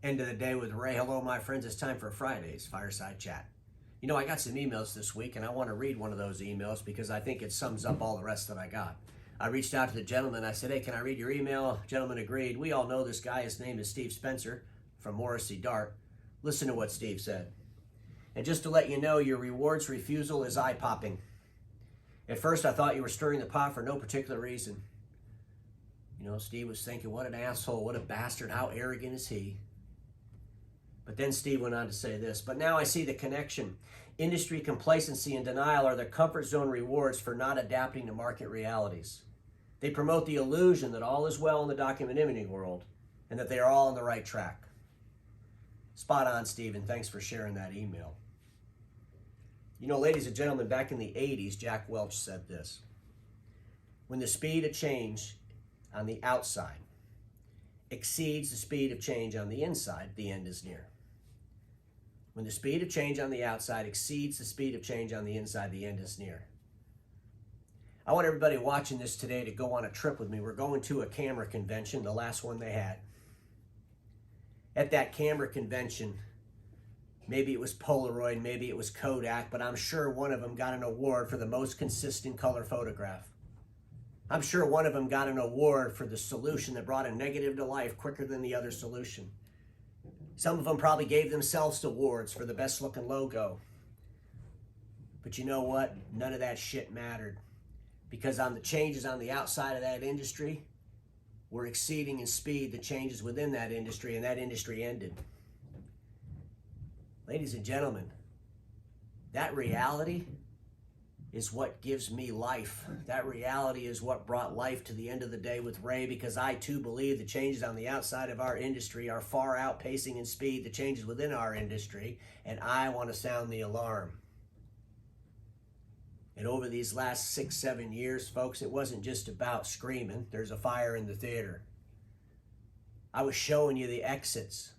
End of the day with Ray. Hello, my friends. It's time for Friday's Fireside Chat. You know, I got some emails this week, and I want to read one of those emails because I think it sums up all the rest that I got. I reached out to the gentleman. I said, hey, can I read your email? Gentleman agreed. We all know this guy. His name is Steve Spencer from Morrissey Dart. Listen to what Steve said. And just to let you know, your rewards refusal is eye-popping. At first, I thought you were stirring the pot for no particular reason. You know, Steve was thinking, what an asshole, what a bastard, how arrogant is he? But then Steve went on to say this, but now I see the connection. Industry complacency and denial are the comfort zone rewards for not adapting to market realities. They promote the illusion that all is well in the document imaging world and that they are all on the right track. Spot on, Steve, and thanks for sharing that email. You know, ladies and gentlemen, back in the 80s, Jack Welch said this. When the speed of change on the outside exceeds the speed of change on the inside, the end is near. When the speed of change on the outside exceeds the speed of change on the inside, the end is near. I want everybody watching this today to go on a trip with me. We're going to a camera convention, the last one they had. At that camera convention, maybe it was Polaroid, maybe it was Kodak, but I'm sure one of them got an award for the most consistent color photograph. I'm sure one of them got an award for the solution that brought a negative to life quicker than the other solution. Some of them probably gave themselves awards for the best looking logo. But you know what? None of that shit mattered. Because on the changes on the outside of that industry were exceeding in speed the changes within that industry, and that industry ended. Ladies and gentlemen, that reality is what gives me life. That reality is what brought life to the end of the day with Ray, because I too believe the changes on the outside of our industry are far outpacing in speed the changes within our industry, and I want to sound the alarm. And over these last 6-7 years, folks, it wasn't just about screaming, there's a fire in the theater. I was showing you the exits.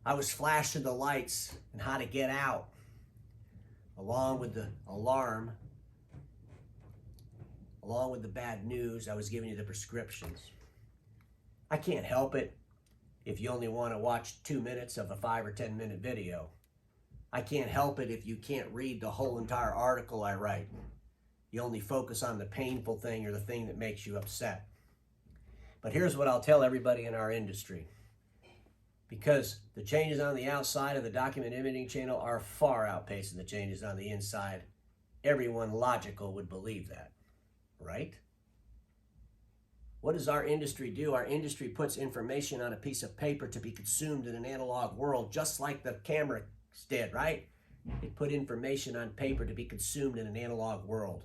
I was flashing the lights and how to get out, along with the alarm. Along with the bad news, I was giving you the prescriptions. I can't help it if you only want to watch 2 minutes of a 5 or 10 minute video. I can't help it if you can't read the whole entire article I write. You only focus on the painful thing or the thing that makes you upset. But here's what I'll tell everybody in our industry. Because the changes on the outside of the document imaging channel are far outpacing the changes on the inside. Everyone logical would believe that. Right? What does our industry do? Our industry puts information on a piece of paper to be consumed in an analog world, just like the cameras did, right? It put information on paper to be consumed in an analog world.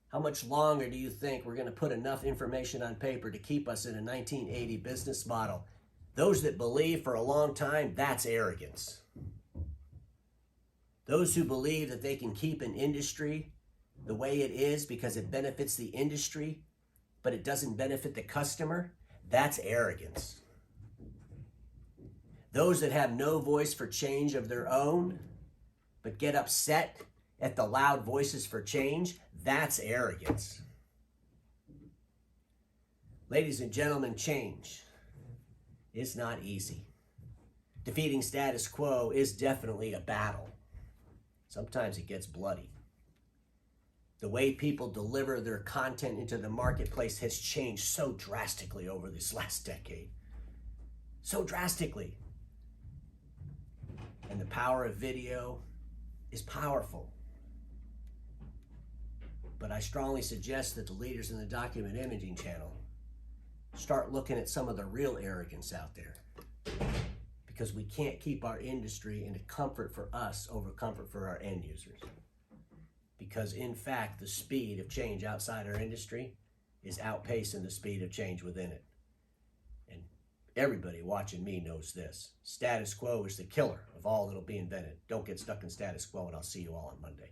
How much longer do you think we're going to put enough information on paper to keep us in a 1980 business model? Those that believe for a long time, that's arrogance. Those who believe that they can keep an industry the way it is because it benefits the industry, but it doesn't benefit the customer, that's arrogance. Those that have no voice for change of their own, but get upset at the loud voices for change, that's arrogance. Ladies and gentlemen, change is not easy. Defeating status quo is definitely a battle. Sometimes it gets bloody. The way people deliver their content into the marketplace has changed so drastically over this last decade. So drastically. And the power of video is powerful. But I strongly suggest that the leaders in the document imaging channel start looking at some of the real arrogance out there. Because we can't keep our industry in comfort for us over comfort for our end users. Because in fact, the speed of change outside our industry is outpacing the speed of change within it. And everybody watching me knows this. Status quo is the killer of all that'll be invented. Don't get stuck in status quo, and I'll see you all on Monday.